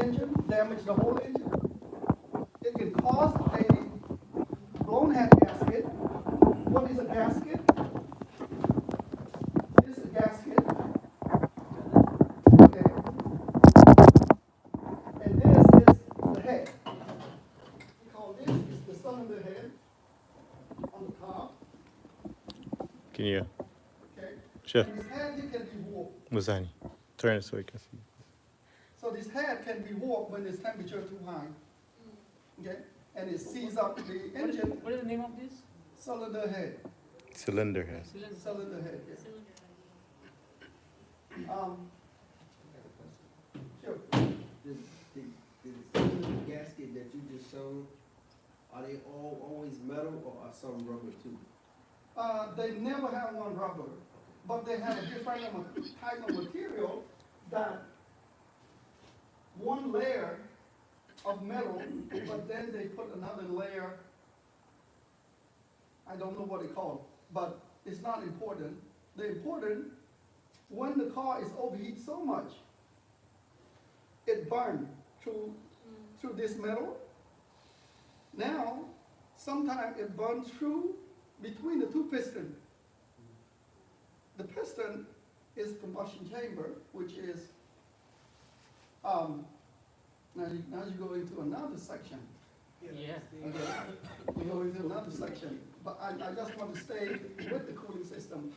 engine, damage the whole engine. It can cause a blown head gasket. What is a gasket? This is a gasket. Okay. And this is the head. We call this is the cylinder head on the top. Can you, Okay. Sheikh And this head here can be warped. Mozani, turn it so we can see. So this head can be warped when there's temperature too high. Okay? And it sees up the engine. What is the name of this? Cylinder head. Cylinder head. Cylinder head, yes. Sure. The gasket that you just showed, are they all always metal or are some rubber too? They never have one rubber, but they have a different type of material that one layer of metal, but then they put another layer. I don't know what they call it, but it's not important. The important, when the car is overheat so much, it burns through this metal. Now, sometimes it burns through between the two pistons. The piston is combustion chamber, which is, now you go into another section. Yeah. Okay. We go into another section, but I just want to stay with the cooling system.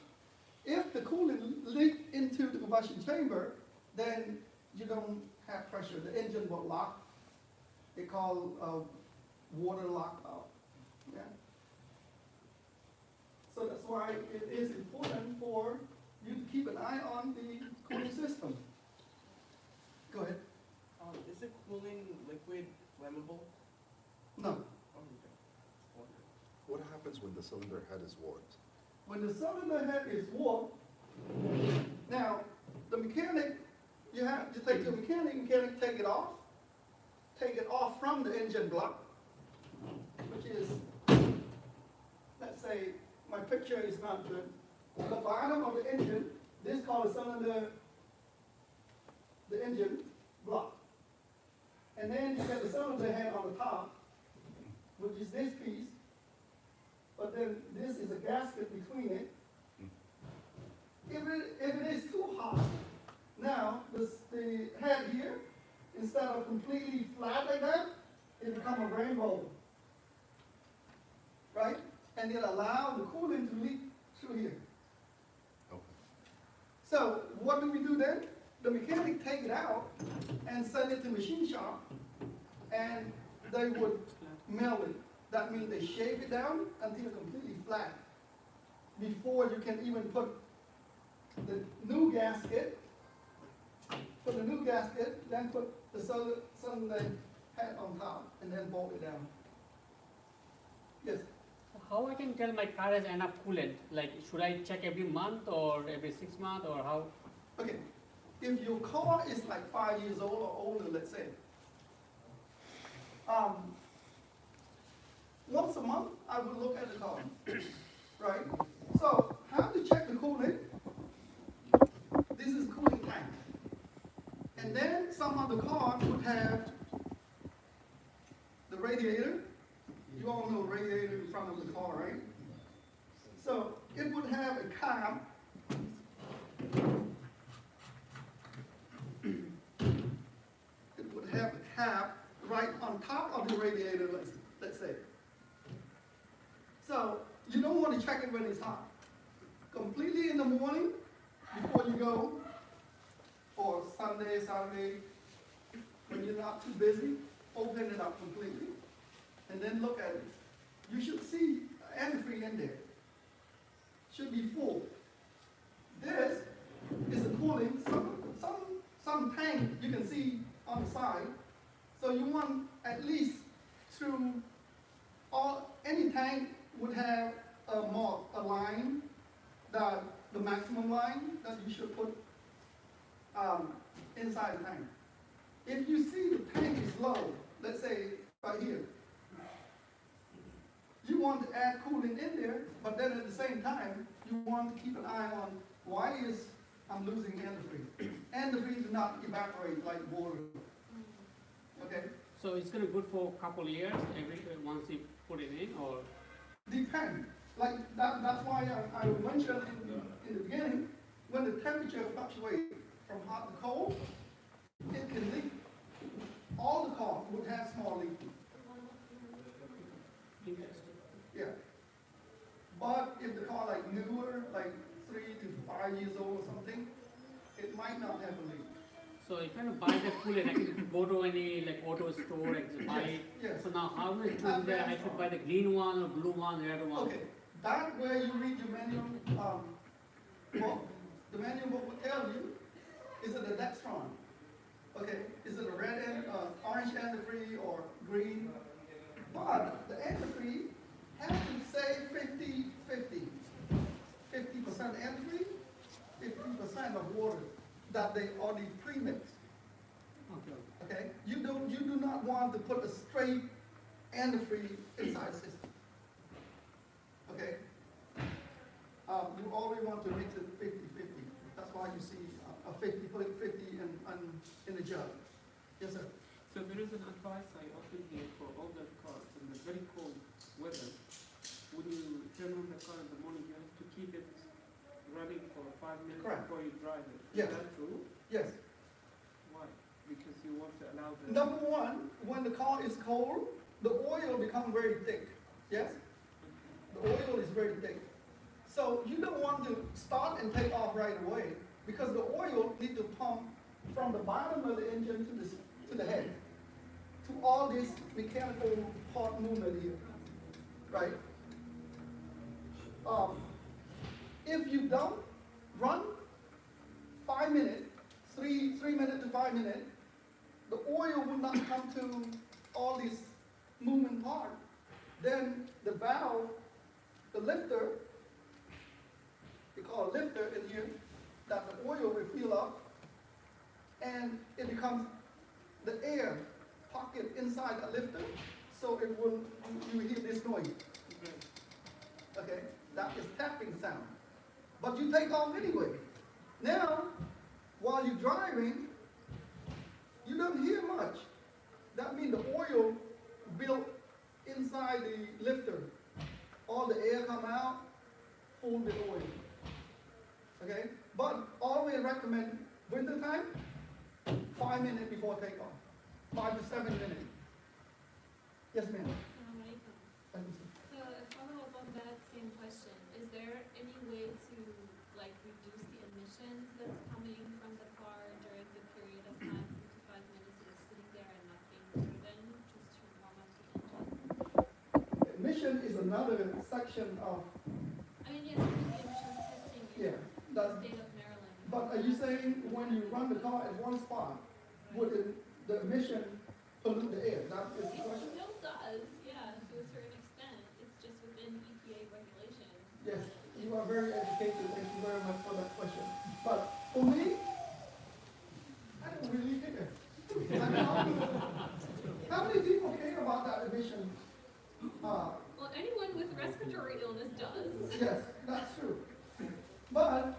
If the cooling leaks into the combustion chamber, then you don't have pressure. The engine will lock. They call water lockout. Yeah. So that's why it is important for you to keep an eye on the cooling system. Go ahead. Is the cooling liquid flammable? No. Oh, okay. What happens when the cylinder head is warped? When the cylinder head is warped, now the mechanic, you have to take the mechanic take it off from the engine block, which is, let's say, my picture is not good. The bottom of the engine, this is called a cylinder, the engine block. And then you get the cylinder head on the top, which is this piece. But then this is a gasket between it. If it is too hot, now the head here, instead of completely flat like that, it becomes a rainbow. Right? And it allows the coolant to leak through here. Okay. So what do we do then? The mechanic take it out and send it to machine shop, and they would mill it. That means they shave it down until it's completely flat before you can even put the new gasket. Put the new gasket, then put the cylinder head on top, and then bolt it down. Yes. How I can tell my car has enough coolant? Like, should I check every month or every 6 months or how? Okay. If your car is like 5 years old or older, let's say, once a month, I would look at the car, right? So, how to check the coolant? This is cooling tank. And then some of the cars would have the radiator. You all know radiator in front of the car, right? So, it would have a cap. It would have a cap right on top of the radiator, let's say. So you don't want to check it when it's hot. Completely in the morning, before you go, or Sunday, Saturday, when you're not too busy, open it up completely, and then look at it. You should see antifreeze in there. Should be full. This is a cooling, some tank you can see on the side. So you want at least through any tank would have a mark, a line, that the maximum line that you should put inside the tank. If you see the tank is low, let's say right here, you want to add coolant in there, but then at the same time, you want to keep an eye on why is I'm losing antifreeze. Antifreeze does not evaporate like water. So it's gonna good for a couple years every once you put it in, or Depend. Like that's why I mentioned in the beginning, when the temperature fluctuates from hot to cold, it can leak. All the cars would have small leaks. interesting. Yeah. But if the car like newer, like 3 to 5 years old or something, it might not have a leak. So if you want to buy the coolant, I can go to any like auto store and buy it. Yes. So now how much is there? I should buy the green one or blue one, red one. Okay, that where you read your manual book. The manual book will tell you, is it a Dextron? Okay, is it a red and orange antifreeze or green? But the antifreeze has to say 50-50. 50% antifreeze, 50% of water that they already pre-mixed. Okay. Okay, you do not want to put a straight antifreeze inside the system. Okay, you always want to mix it 50-50. That's why you see a 50, put it 50 in the jug. Yes, sir. So there is an advice I often hear for older cars in the very cold weather. When you turn on the car in the morning, you have to keep it running for 5 minutes Correct. before you drive it. Yes. Is that true? Yes. Why? Because you want to allow the... Number one, when the car is cold, the oil becomes very thick. Yes? The oil is very thick. So you don't want to start and take off right away because the oil needs to pump from the bottom of the engine to the head, to all this mechanical part movement here, right? If you don't run 5 minutes, 3 minutes to 5 minutes, the oil will not come to all this movement part. Then the valve, the lifter, we call a lifter in here, that the oil will fill up, and it becomes the air pocket inside the lifter, so it will, you hear this noise. Okay, that is tapping sound. But you take off anyway. Now, while you're driving, you don't hear much. That means the oil built inside the lifter. All the air come out, full with oil. Okay? But always recommend winter time, 5 minutes before takeoff. 5 to 7 minutes. Yes, ma'am. So a follow-up on that same question, is there any way to like reduce the emissions that's coming from the car during the period of time, 55 minutes it is sitting there and not being driven, just to warm up the engine? Emission is another section of, I mean, yes, with the emissions testing in yeah, the that's, state of Maryland. but are you saying when you run the car at one spot, would the emission pollute the air? That is the It question? still does, yeah, to a certain extent, it's just within EPA regulations. Yes, you are very educated. Thank you very much for that question. But for me, I don't really care. I mean, how many people care about that emission? Well, anyone with respiratory illness does. Yes, that's true. But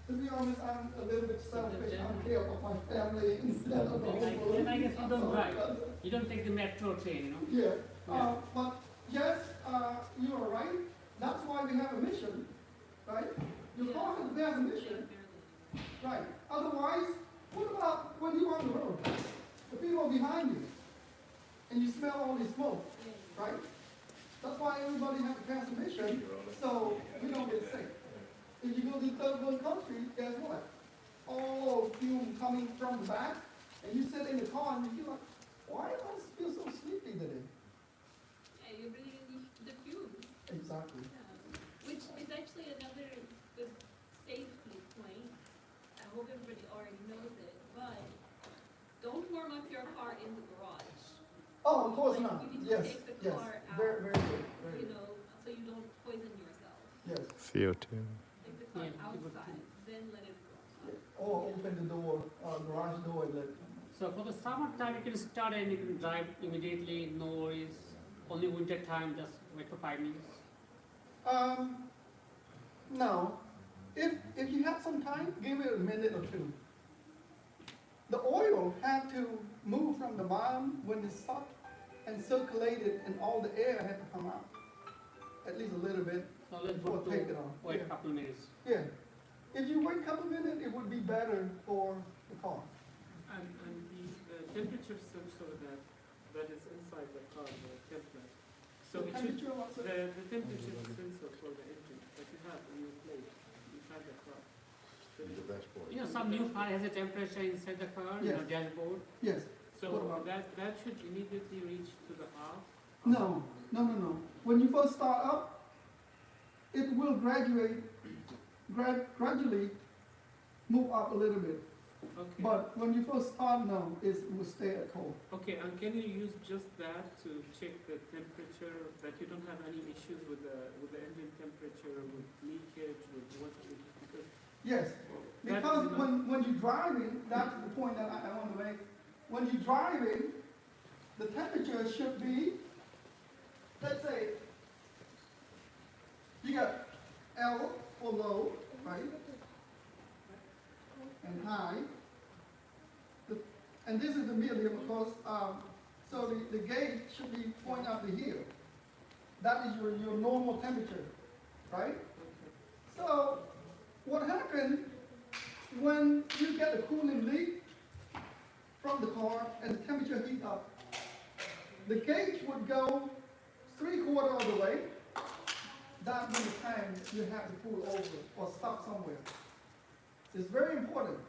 to be honest, I'm a little bit selfish. I care about my family instead of the whole world. And I guess you don't drive. You don't take the metro train, you know? Yeah, but yes, you are right. That's why we have a mission, right? Your car has to have a mission, right? Otherwise, what about when you're on the road? The people behind you, and you smell all this smoke, right? That's why everybody has to pass a mission, so we don't get sick. If you go to third world country, guess what? All fume coming from the back, and you sit in the car and you feel like, why do I feel so sleepy today? Yeah, you're breathing the fumes. Exactly. Which is actually another good safety point. I hope everybody already knows it, but don't warm up your car in the garage. Oh, of course Like, not. you need to Yes, take the yes. car out, Very, very good. Very you good. know, so you don't poison yourself. Yes. CO2. Take the car Yeah, good outside, then let it go. Or open the door, garage door and let. So for the summertime, you can start and you can drive immediately, no worries. Only winter time, just wait for 5 minutes. No. If you have some time, give it a minute or two. the oil had to move from the bottom when it's sucked and circulated, and all the air had to come out, at least a little bit. So let's Before go take to it off. wait Yeah. a couple minutes. Yeah, if you wait a couple minutes, it would be better for the car. And the temperature sensor that is inside the car, the template. So The it should, temperature also- the temperature sensor for the engine that you have on your plate inside the car. In the dashboard. You know, some new car has a temperature inside the car, you know, Yes. dashboard. Yes. So What about- that should immediately reach to the half. No. When you first start up, it will gradually move up a little bit. Okay. But when you first start, no, it will stay at cold. Okay, and can you use just that to check the temperature, that you don't have any issues with the engine temperature, with leakage, with what, because Yes, that is because enough. when you're driving, that's the point that I want to make. When you're driving, the temperature should be, let's say, you got L for low, right? And high. And this is the medium, of course, so the gauge should be pointing up to here. That is your normal temperature, right? So, what happens when you get a cooling leak from the car and the temperature heat up? The gauge would go 3/4 of the way. That many times you have to pull over or stop somewhere. It's very important,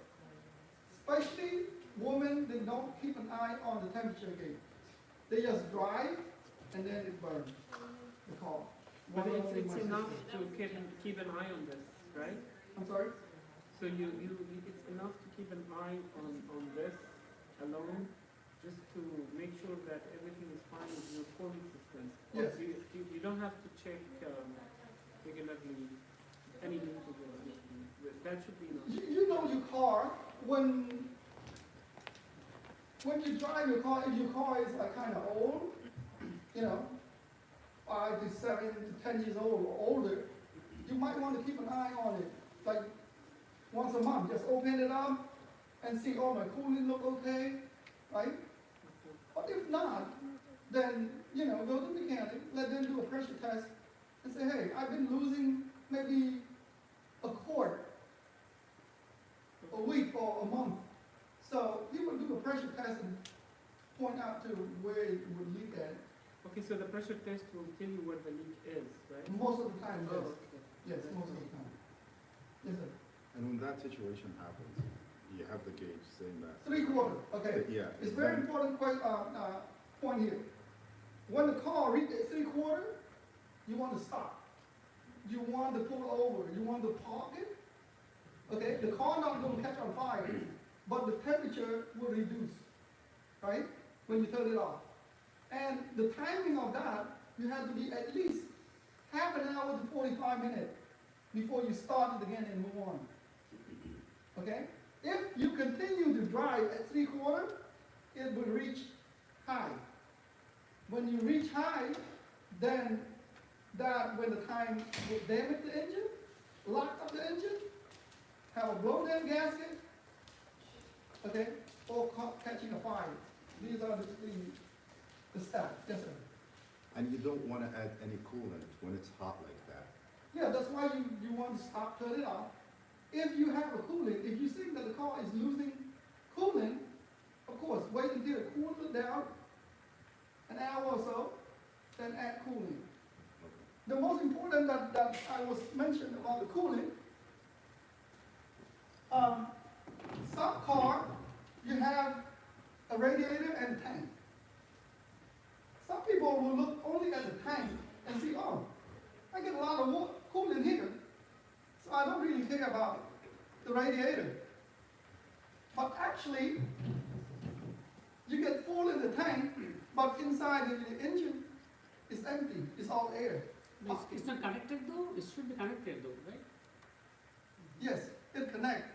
especially women. They don't keep an eye on the temperature gauge. They just drive and then it burns the car. But One only it's my enough sister. to keep an eye on this, right? I'm sorry? So it's enough to keep an eye on this alone, just to make sure that everything is fine with your cooling system. Yes. You don't have to check regularly any leakage or anything. That should be enough. You know your car, when you drive your car, if your car is like kind of old, you know, 5 to 7 to 10 years old or older, you might want to keep an eye on it, like once a month. Just open it up and see, oh, my cooling look okay, right? But if not, then, you know, go to the mechanic, let them do a pressure test, and say, hey, I've been losing maybe a quart a week or a month. So he would do a pressure test and point out to where it would leak at. Okay, so the pressure test will tell you where the leak is, right? Most of the time, yes. Oh, okay. Yes, most of the time. Yes, sir. And when that situation happens, you have the gauge saying that. 3/4, okay. Yeah. It's very important point here. When the car reaches 3/4, you want to stop. You want to pull over. You want to park it. Okay, the car not going to catch on fire, but the temperature will reduce, right? When you turn it off. And the timing of that, you have to be at least half an hour to 45 minutes before you start it again and move on. Okay? If you continue to drive at 3/4, it will reach high. When you reach high, then when the time will damage the engine, lock up the engine, have a blow down gasket, okay, or catching a fire. These are the steps. Yes, sir. And you don't want to add any coolant when it's hot like that. Yeah, that's why you want to stop, turn it off. If you have a coolant, if you see that the car is losing coolant, of course, wait until it cools it down, an hour or so, then add cooling. The most important that I was mentioned about the cooling, some car, you have a radiator and a tank. Some people will look only at the tank and see, oh, I get a lot of coolant here, so I don't really care about the radiator. But actually, you get full in the tank, but inside the engine is empty, it's all air. It's not connected though, it should be connected though, right? Yes, it connects.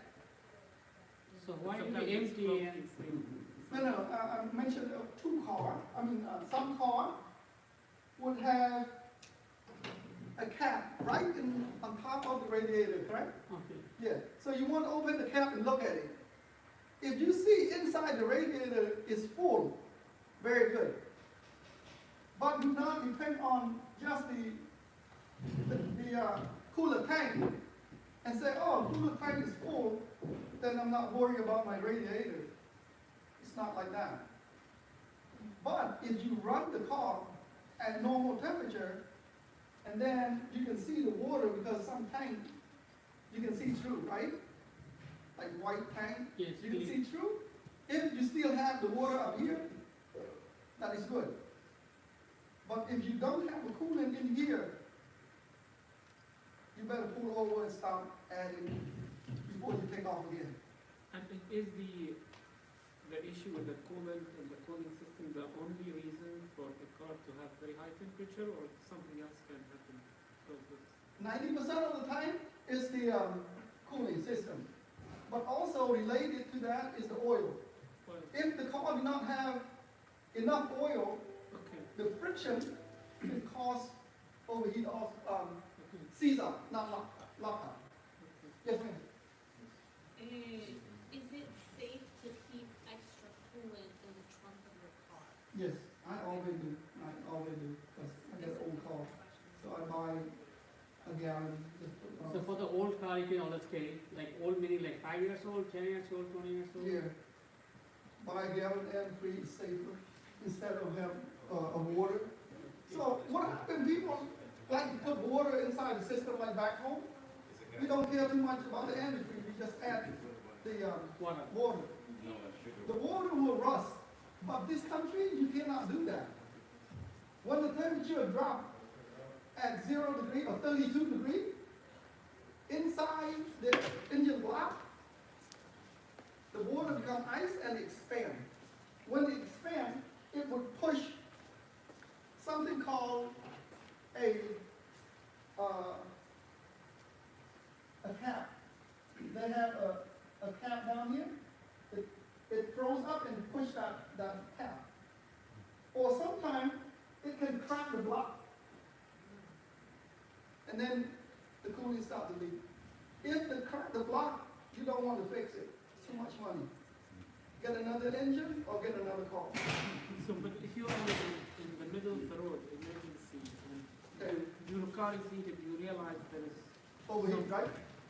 So why it Sometimes be it's empty plugged and? in. No, I mentioned two cars. Some car would have a cap right on top of the radiator, correct? Okay. Yeah, so you want to open the cap and look at it. if you see inside the radiator is full, very good. But do not depend on just the cooler tank and say, oh, cooler tank is full, then I'm not worried about my radiator. It's not like that. But if you run the car at normal temperature, and then you can see the water because some tank you can see through, right? Like white tank, Yes, you can see through. If you still have the water up here, that is good. But if you don't have the coolant in here, you better pull over and stop adding before you take off again. And is the issue with the coolant and the cooling system the only reason for the car to have very high temperature, or something else can happen? 90% of the time is the cooling system. But also related to that is the oil. Well, If the car do not have enough oil, okay, the friction can cause overheat of okay, Caesar, not lockout. okay. Yes, ma'am. Is it safe to keep extra coolant in the trunk of your car? Yes, I always do. Because I got an old car. So I buy a gallon. Just put it on. So for the old car, you can always carry, like old meaning like 5 years old, 10 years old, 20 years old? Yeah. Buy a gallon and free is safer instead of having a water. So what happens, people like to put water inside the system like back home. We don't care too much about the antifreeze, we just add the Water. water. The water will rust, but this country, you cannot do that. When the temperature drops at 0 degree or 32 degree, inside the engine block, the water becomes ice and it expands. When it expands, it would push something called a cap. They have a cap down here. It throws up and push that cap. Or sometimes it can crack the block. And then the cooling starts to leak. If it crack the block, you don't want to fix it. It's too much money. Get another engine or get another car. So, but if you're in the middle of the road, emergency, and your car is heated, you realize there is Overheat, right?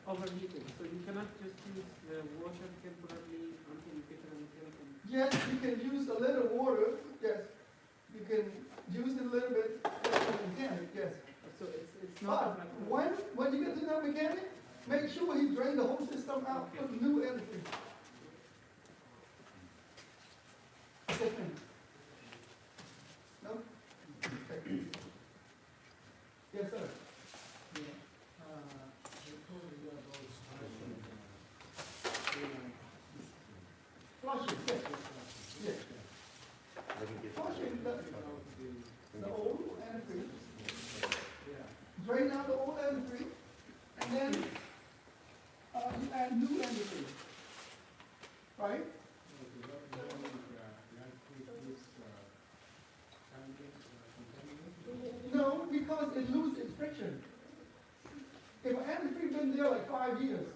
overheating, so you cannot just use the water temporarily until you get an mechanic. Yes, you can use a little water. Yes, you can use it a little bit as a mechanic. Yes, So it's not but like when you get to that mechanic, make sure he drain the whole system out, Okay. put new energy. Yes, ma'am. No? Okay. Yes, sir. Flushing, yes. Yes. Flushing the old antifreeze. Drain out the old antifreeze, and then you add new antifreeze. Right? No, because it loses its friction. If an antifreeze been there like 5 years,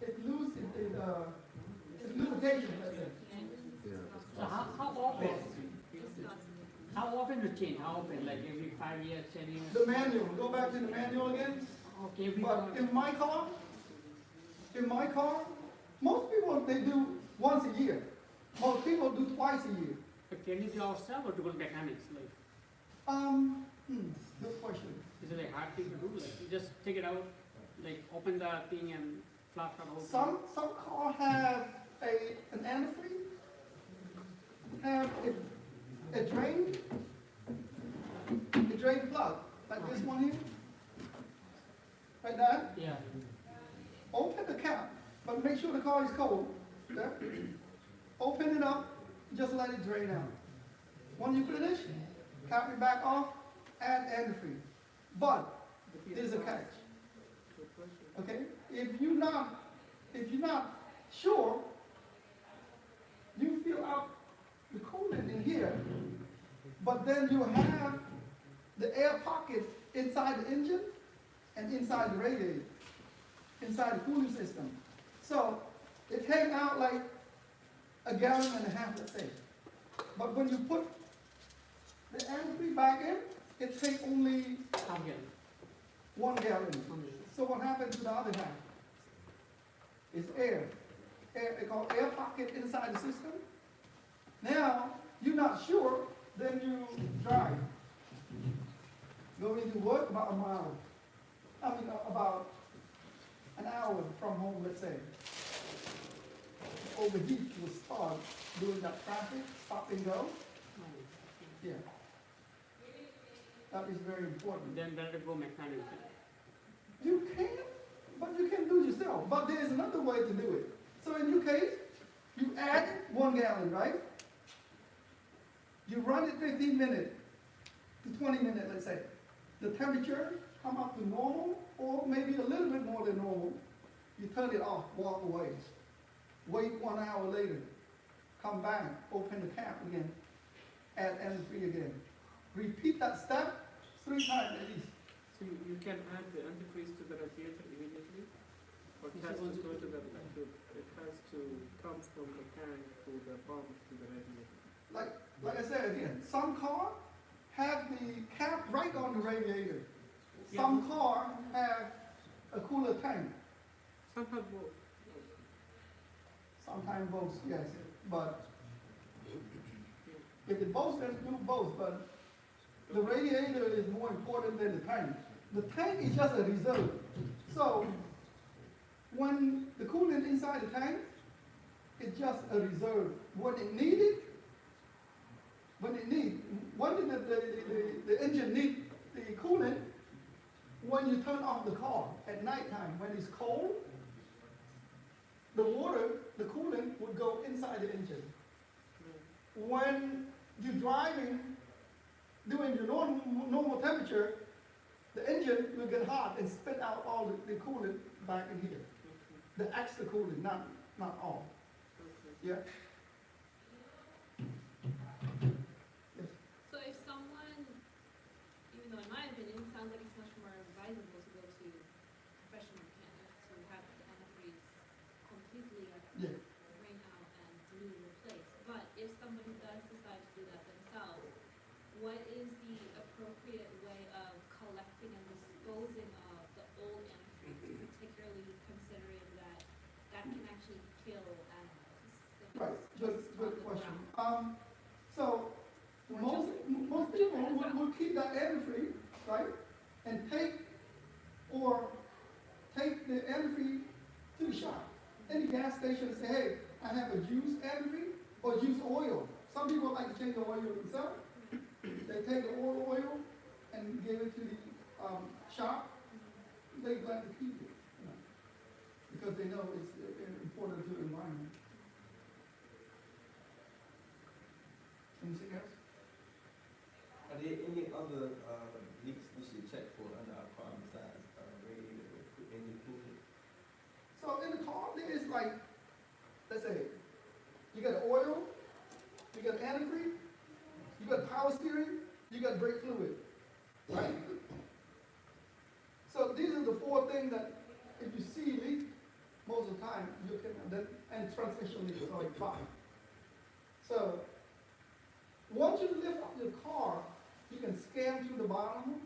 it loses its lubrication, let's say. So how often to change? How often? Like every 5 years, 10 years? The manual, go back to the manual again. Okay, every But in my car, most people, they do once a year. Most people do twice a year. Can you do ourselves or to go to mechanics? Like, Good question. is it a hard thing to do? Like, you just take it out, like open the thing and flush out the whole thing? Some cars have an antifreeze, have a drain plug, like this one here, like that. Yeah. Open the cap, but make sure the car is cold. Okay? Open it up, just let it drain out. When you finish, cap it back off, add antifreeze. But there's a catch. Okay? If you're not sure, you fill up the coolant in here, but then you have the air pocket inside the engine and inside the radiator, inside the cooling system. So if it came out like a gallon and a half, let's say. But when you put the antifreeze back in, it takes only Half gallon. 1 gallon. So what happens to the other half? It's air. It's called air pocket inside the system. Now, you're not sure, then you drive. Go into work about a mile. About an hour from home, let's say. Overheat will start doing that traffic, stop and go. Yeah. That is very important. Then better go mechanical. You can, but you can do it yourself. But there is another way to do it. So in your case, you add 1 gallon, right? You run it 15 minutes to 20 minutes, let's say. The temperature come up to normal, or maybe a little bit more than normal. You turn it off, walk away. Wait 1 hour later. Come back, open the cap again, add antifreeze again. Repeat that step 3 times at least. So you can add the antifreeze to the radiator immediately? Or it has to go to the, it has to come from the tank to the pump to the radiator? Like I said again, some car have the cap right on the radiator. Some car have a cooler tank. Some have both. Sometimes both, yes. But if it both, then do both. But the radiator is more important than the tank. The tank is just a reserve. So when the coolant inside the tank, it's just a reserve. When it needed, when did the engine need the coolant? When you turn off the car at nighttime, when it's cold, the water, the coolant would go inside the engine. When you're driving, doing your normal temperature, the engine will get hot and spit out all the coolant back in here. The extra coolant, not all. Yeah? So if someone, even though in my opinion, it sounds like it's much more advisable to go to professional mechanics who have the antifreeze completely Yeah. drain out and newly replaced. But if somebody does decide to do that themselves, what is the appropriate way of collecting and disposing of the old antifreeze, particularly considering that that can actually kill animals? if it's Right, just good on the question. ground? So most people will keep that antifreeze, right? And take the antifreeze to the shop. Any gas station and say, hey, I have a used antifreeze or used oil. Some people like to change the oil themselves. They take the oil and give it to the shop. They glad to keep it, because they know it's important to the environment. Anything else? Are there any other leaks we should check for under our car besides radiator or engine coolant? So in the car, there is like, let's say, you got oil, you got antifreeze, you got power steering, you got brake fluid, right? So these are the 4 things that if you see leak, most of the time you can, and transmission leak is only 5. So once you lift up your car, you can scan through the bottom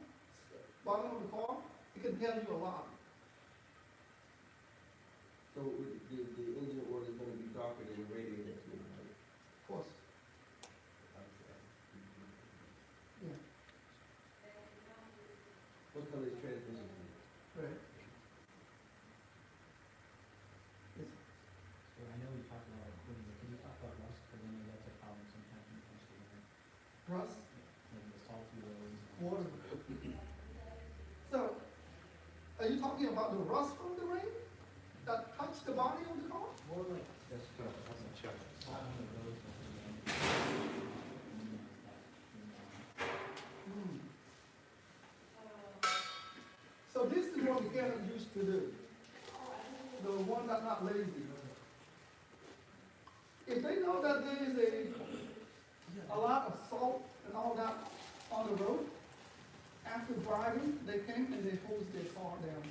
of the car. It can tell you a lot. So the engine oil is going to be darker than the radiator fluid, right? Of course. Yeah. What color is transmission fluid? Right. Yes. So I know we talked about cooling, but can you talk about rust? Because I know that's a problem sometimes when it comes to the Rust, like the salty roads. water. So, are you talking about the rust from the rain that touched the body of the car? More like That's check. salt on the roads. So this is what mechanics used to do. The one that's not lazy. If they know that there is a lot of salt and all that on the road, after driving, they came and they hosed their car down.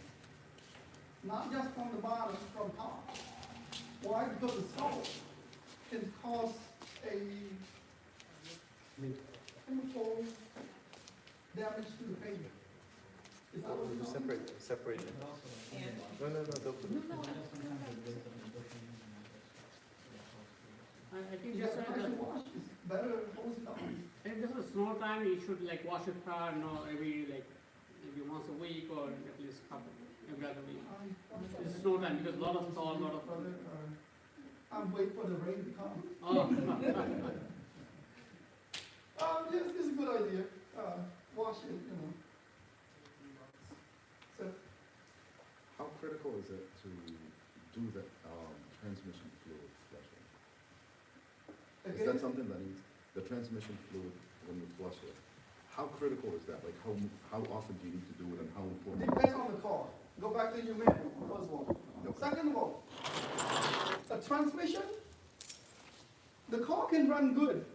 Not just from the bottom, from top. Why? Because the salt can cause a chemical damage to the pavement. Is that what you're saying? Separate. But also, No, don't put it. sometimes it builds up in the bushing and I think You just got to wash, it's better to hose it down. I think this is snow time, you should like wash your car, every maybe once a week or at least every other week. It's snow time because a lot of salt, lot of. I'm waiting for the rain to come. Oh. Yes, it's a good idea, wash it, So, How critical is it to do the transmission fluid flushing? Is that again, something that needs, the transmission fluid when you flush it? How critical is that? Like how often do you need to do it and how important? depends on the car. Go back to your manual, first of all. Okay. Second of all, a transmission, the car can run good,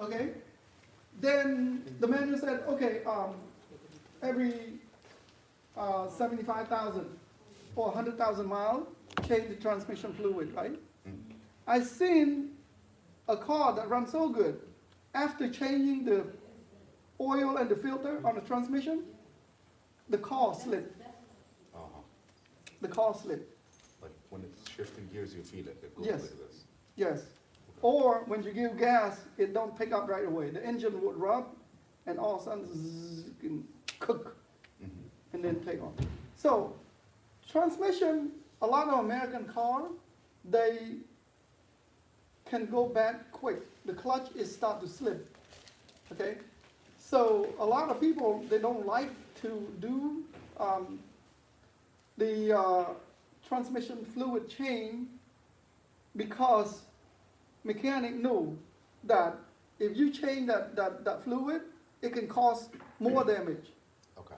okay? Then the manual said, okay, every 75,000 or 100,000 miles, change the transmission fluid, right? I seen a car that runs so good, after changing the oil and the filter on the transmission, the car slipped. The car slipped. Like when it's shifting gears, you feel it. It goes Yes. like this. Yes. Or when you give gas, it don't pick up right away. The engine would rub, and all of a sudden, zzz, it can cook, and then take off. So, transmission, a lot of American cars, they can go back quick. The clutch is start to slip, okay? So, a lot of people, they don't like to do the transmission fluid change because mechanic know that if you change that fluid, it can cause more damage. Okay.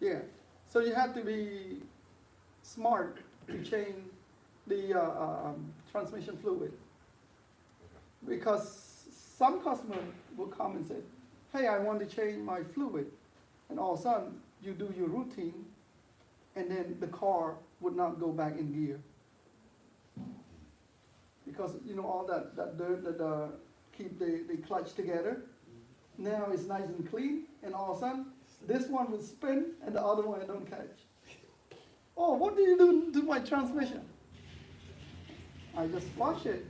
Yeah. So you have to be smart to change the transmission fluid. Because some customer will come and say, hey, I want to change my fluid. And all of a sudden, you do your routine, and then the car would not go back in gear. Because, all that dirt that keep the clutch together, now it's nice and clean, and all of a sudden, this one will spin, and the other one don't catch. Oh, what do you do to my transmission? I just flush it.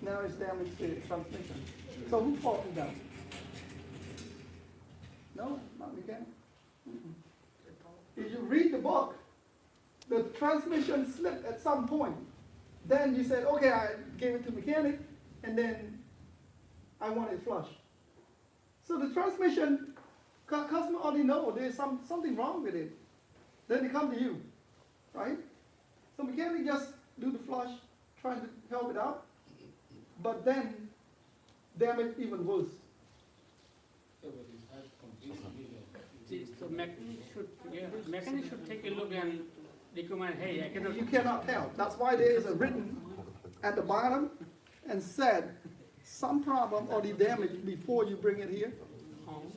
Now it's damaged the transmission. So who fault is that? No, not mechanic. If you read the book, the transmission slipped at some point. Then you said, okay, I gave it to mechanic, and then I want it flush. So the transmission, customer already know there's something wrong with it. Then they come to you, right? So mechanic just do the flush, trying to help it out, but then damage even worse. So mechanic should take a look and recommend, hey, I cannot. You cannot tell. That's why there is a written at the bottom and said some problem or the damage before you bring it here.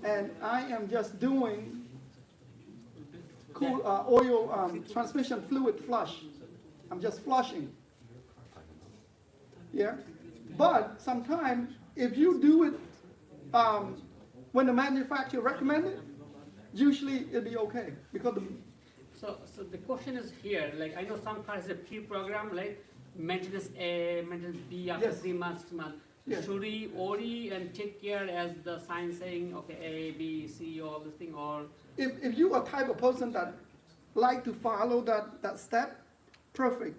And I am just doing oil transmission fluid flush. I'm just flushing. Yeah. But sometimes if you do it when the manufacturer recommends it, usually it'll be okay because So the question is here, like I know some cars have a pre-program, like maintenance A, maintenance B after Yes. 3 months, 6 months. Yes. Should he worry and take care as the sign saying, okay, A, B, C, all this thing, or? if you are type of person that like to follow that step, perfect.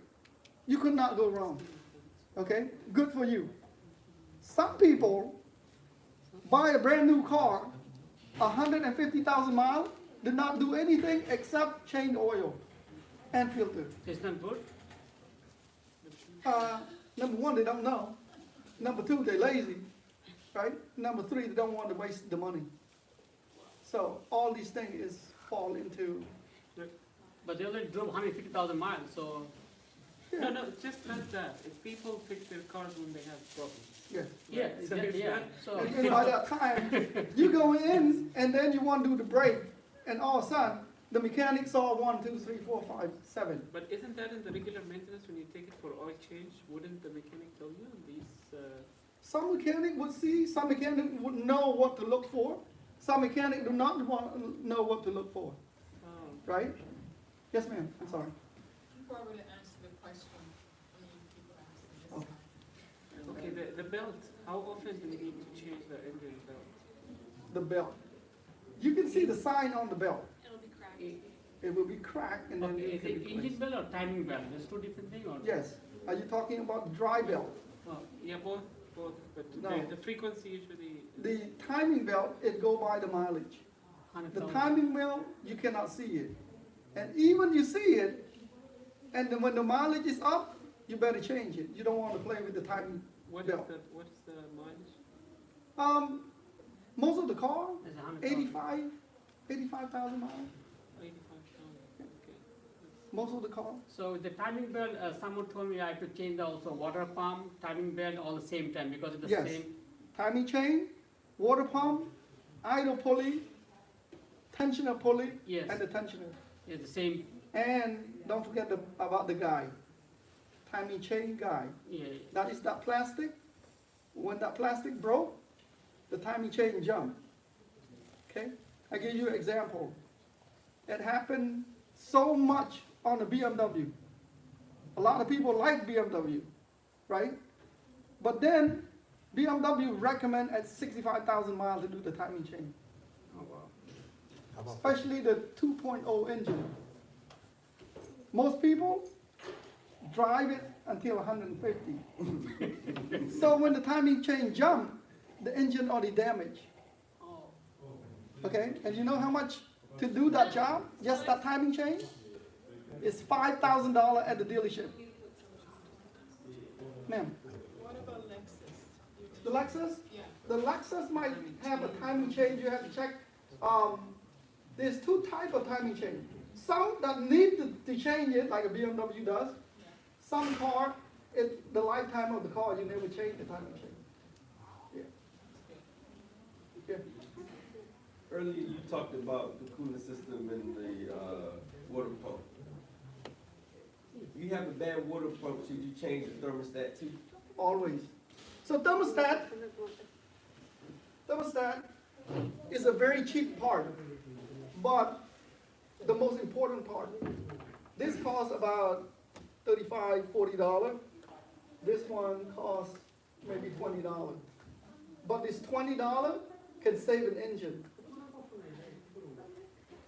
You could not go wrong. Okay? Good for you. Some people buy a brand new car, 150,000 miles, did not do anything except change oil and filter. It's not good? Number one, they don't know. Number two, they're lazy, right? Number three, they don't want to waste the money. So all these things fall into. But they already drove 150,000 miles, so. No, just like that. If people fix their cars when they have problems. Yeah. Yeah, So yeah, it's yeah. not- So, And by that time, you go in and then you want to do the brake, and all of a sudden, The mechanic saw 1, 2, 3, 4, 5, 7. But isn't that in the regular maintenance when you take it for oil change? Wouldn't the mechanic tell you these? Some mechanic would see, some mechanic would know what to look for. Some mechanic do not know what to look for, Oh. right? Yes, ma'am, I'm sorry. You already answered the question. I mean, people ask this time. Okay, the belt. How often do you need to change the engine belt? The belt. You can see the sign on the belt. It'll be cracked. It will be cracked and then Okay, it is can it be engine replaced. belt or timing belt? There's two different things or? Yes. Are you talking about dry belt? Yeah, both. But No. the frequency usually. The timing belt, it go by the mileage. The 100,000. timing belt, you cannot see it. And even you see it, and then when the mileage is up, you better change it. You don't want to play with the timing What is belt. what is the mileage? Most of the car, It's 100,000. 85,000 miles. 85,000. Okay. Most of the car. So the timing belt, someone told me I have to change the also water pump, timing belt all the same time because it's the Yes. same. Timing chain, water pump, idle pulley, tensioner pulley, Yes, and the tensioner. it's the same. And don't forget about the guide. Timing chain guide. Yeah. That is that plastic. When that plastic broke, the timing chain jumped. Okay? I give you an example. It happened so much on the BMW. A lot of people like BMW, right? But then BMW recommend at 65,000 miles to do the timing chain, Oh, wow. How about especially the 2.0 engine. Most people drive it until 150. So when the timing chain jump, the engine already damaged. Oh. Okay, and you know how much to do that job? Just that timing chain? It's $5,000 at the dealership. Ma'am, What about Lexus? the Lexus? Yeah. The Lexus might have a timing chain, you have to check. There's two types of timing chain. Some that need to change it, like a BMW does. Some car, the lifetime of the car, you never change the timing chain. Yeah. Yeah. Earlier, you talked about the cooling system and the water pump. If you have a bad water pump, should you change the thermostat too? Always. So thermostat is a very cheap part, but the most important part. This costs about $35, $40. This one costs maybe $20. But this $20 can save an engine.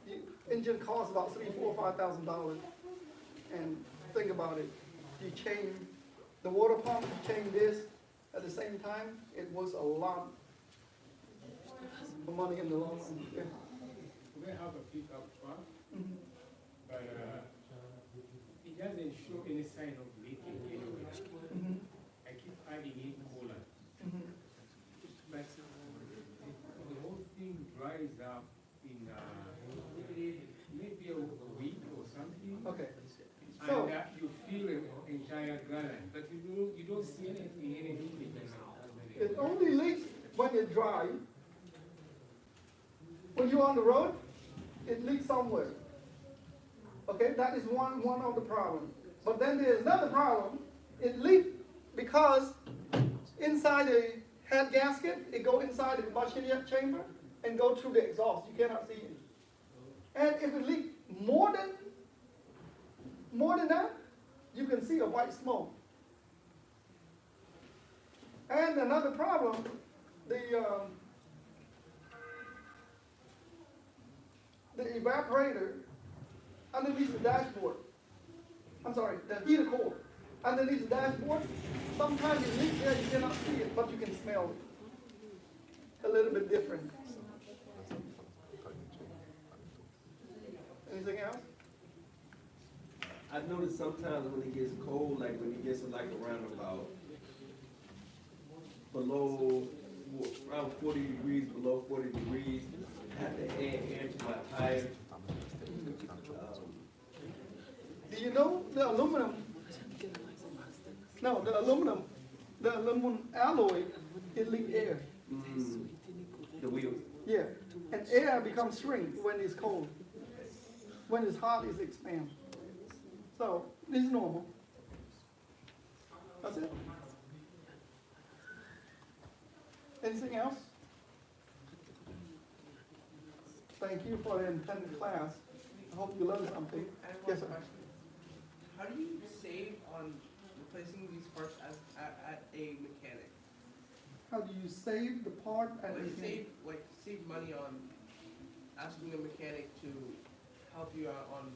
The engine costs about $3,000, $4,000, $5,000. And think about it. You change the water pump, you change this at the same time, it was a lot of money in the long run. Yeah. We have a pickup truck, Mhm. but it doesn't show any sign of leaking anywhere. Mhm. I keep adding in coolant, Mhm. but the whole thing dries up in maybe a week or something. Okay. And So, you fill an entire gallon, but you don't see anything, any leakage. it only leaks when it dry. When you're on the road, it leaks somewhere. Okay, that is one of the problems. But then there's another problem. It leaks because inside the head gasket, it go inside the combustion chamber and go through the exhaust. You cannot see it. And if it leaks more than that, you can see a white smoke. And another problem, the evaporator underneath the dashboard, I'm sorry, the heater core underneath the dashboard, sometimes it leaks there, you cannot see it, but you can smell it. A little bit different. Anything else? I've noticed sometimes when it gets cold, like when it gets like around about around 40 degrees, below 40 degrees, I have to add air to my tire. Do you know the aluminum? No, the aluminum alloy, it leaks air. The wheels. Yeah, and air becomes shrink when it's cold. when it's hot, it expands. So this is normal. That's it. Anything else? Thank you for the intended class. I hope you learned something. I have Yes, one sir. question. How do you save on replacing these parts at a mechanic? How do you save the part at the Save money on asking a mechanic to help you out on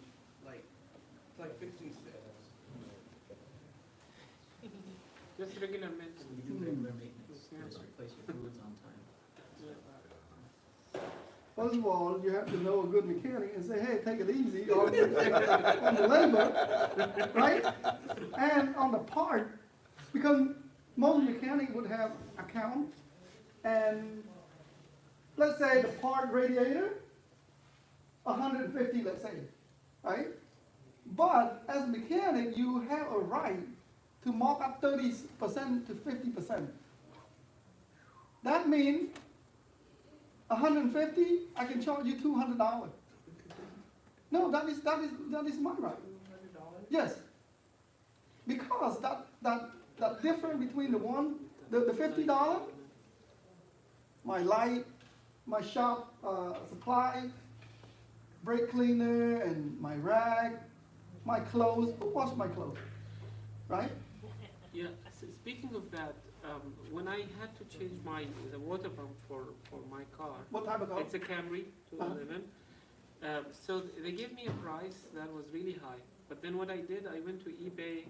fixing stuff? Just regular maintenance. You do regular maintenance, just replace your fluids on time. First of all, you have to know a good mechanic and say, hey, take it easy on the labor, right? And on the part, because most mechanics would have account, and let's say the part radiator, 150, let's say, right? But as a mechanic, you have a right to mark up 30% to 50%. That means 150, I can charge you $200. No, that is my right. Yes, because that difference between the $50, my light, my shop supply, brake cleaner, and my rag, my clothes. Who washes my clothes, right? Yeah, speaking of that, when I had to change the water pump for my car, What type of car? it's a Camry 2011. So they gave me a price that was really high. But then what I did, I went to eBay.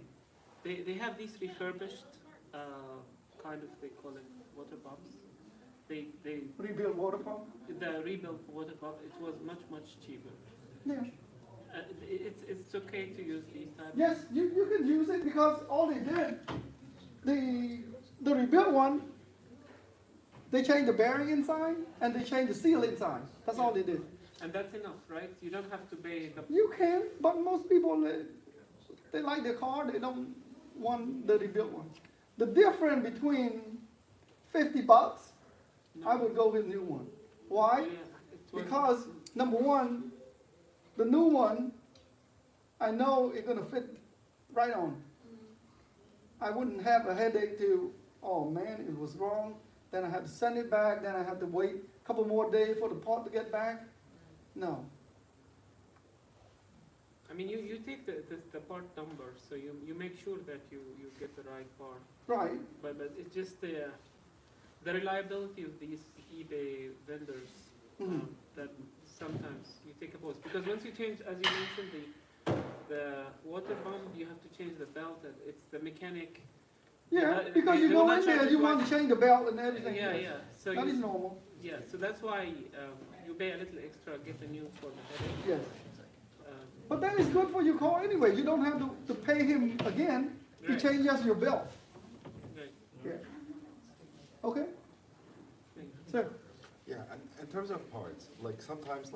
They have these refurbished kind of, they call it water pumps. They Rebuild water pump? the rebuilt water pump. It was much cheaper. Yeah. It's okay to use these types. Yes, you can use it because all they did, the rebuilt one, they changed the bearing inside and they changed the seal inside. That's all they did. And that's enough, right? You don't have to pay the. You can, but most people, they like their car, they don't want the rebuilt one. The difference between $50, I would go with new one. Why? Yeah, it was- Because number one, the new one, I know it's gonna fit right on. I wouldn't have a headache to, oh man, it was wrong. Then I had to send it back. Then I had to wait a couple more days for the part to get back. No. I mean, you take the part number, so you make sure that you get the right part. Right. But it's just the reliability of these eBay vendors that sometimes you take a pause. Because once you change, as you mentioned, the water pump, you have to change the belt. And it's the mechanic. Yeah, They- because you they will go not in there, charge you you want to change the belt and everything. Yeah, else. yeah. So That is normal. yeah, so that's why you pay a little extra, get the new for the headache. Yes. Um, But that is good for your car anyway. You don't have to pay him again. He Right. changes your belt. right. Yeah. Okay? Thank you. Sir? Yeah, and in terms of parts, like sometimes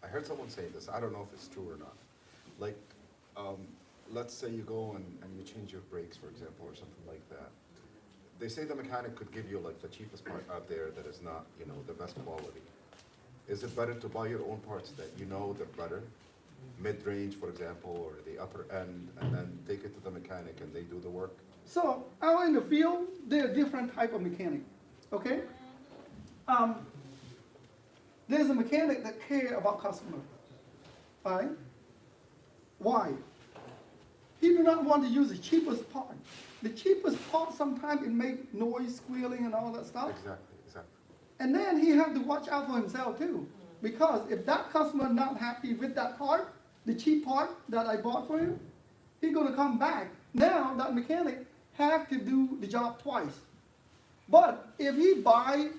I heard someone say this, I don't know if it's true or not. Like, let's say you go and you change your brakes, for example, or something like that. They say the mechanic could give you like the cheapest part out there that is not, the best quality. Is it better to buy your own parts that you know they're better, mid-range, for example, or the upper end, and then take it to the mechanic and they do the work? So out in the field, there are different type of mechanic, okay? There's a mechanic that care about customer, all right? Why? He do not want to use the cheapest part. The cheapest part sometimes it make noise, squealing, and all that stuff. Exactly. And then he have to watch out for himself too, because if that customer not happy with that part, the cheap part that I bought for him, he gonna come back. Now that mechanic have to do the job twice. But if he buy,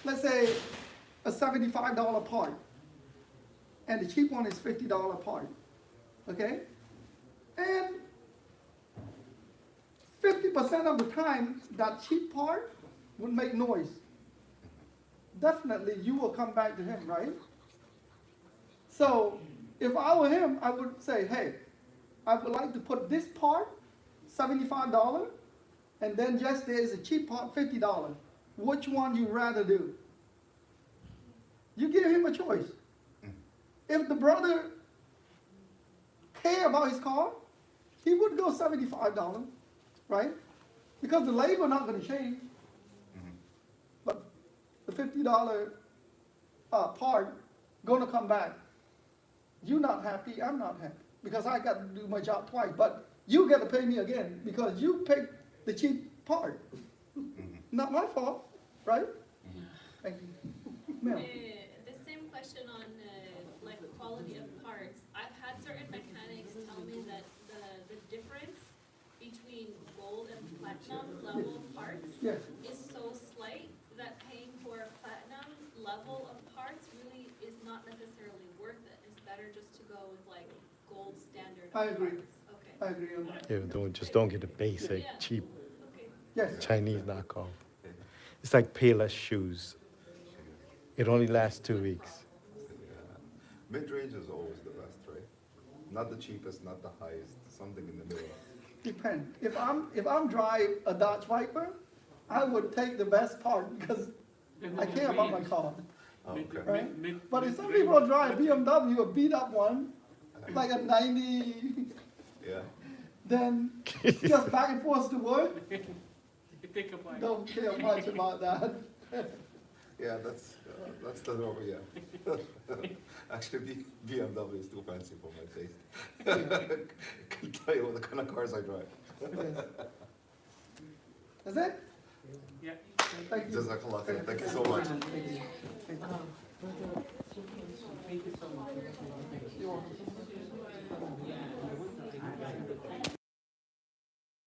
let's say, a $75 part, and the cheap one is $50 part, okay? And 50% of the time, that cheap part would make noise. Definitely you will come back to him, right? So if I were him, I would say, hey, I would like to put this part, $75, and then just there's a cheap part, $50. Which one you rather do? You give him a choice. if the brother care about his car, he would go $75, right? Because the labor not gonna change. But the $50 part gonna come back. You not happy, I'm not happy, because I got to do my job twice, but you got to pay me again, because you picked the cheap part. Not my fault, right? Thank you. Ma'am. The same question on like quality of parts. I've had certain mechanics tell me that the difference between gold and platinum level parts Yes. is so slight that paying for a platinum level of parts really is not necessarily worth it. It's better just to go with like gold standard I agree. parts. Okay. I agree on that. Yeah, don't get the basic, Yeah. cheap Okay. Yes. Chinese knockoff. It's like Payless shoes. It only lasts 2 weeks. Mid-range is always the best, right? Not the cheapest, not the highest, something in the middle. Depend. If I'm drive a Dodge Viper, I would take the best part because I care about my car, Okay. right? But if some people drive BMW, a beat up one, like a 90, Yeah. then just back and forth to work, You think about don't care much about that. Yeah, that's the normal, yeah. Actually, BMW is too fancy for my taste. I can tell you what the kind of cars I drive. Yes. That's it? Yeah. Thank you. Jazakallah khair. Thank you so much. You're welcome.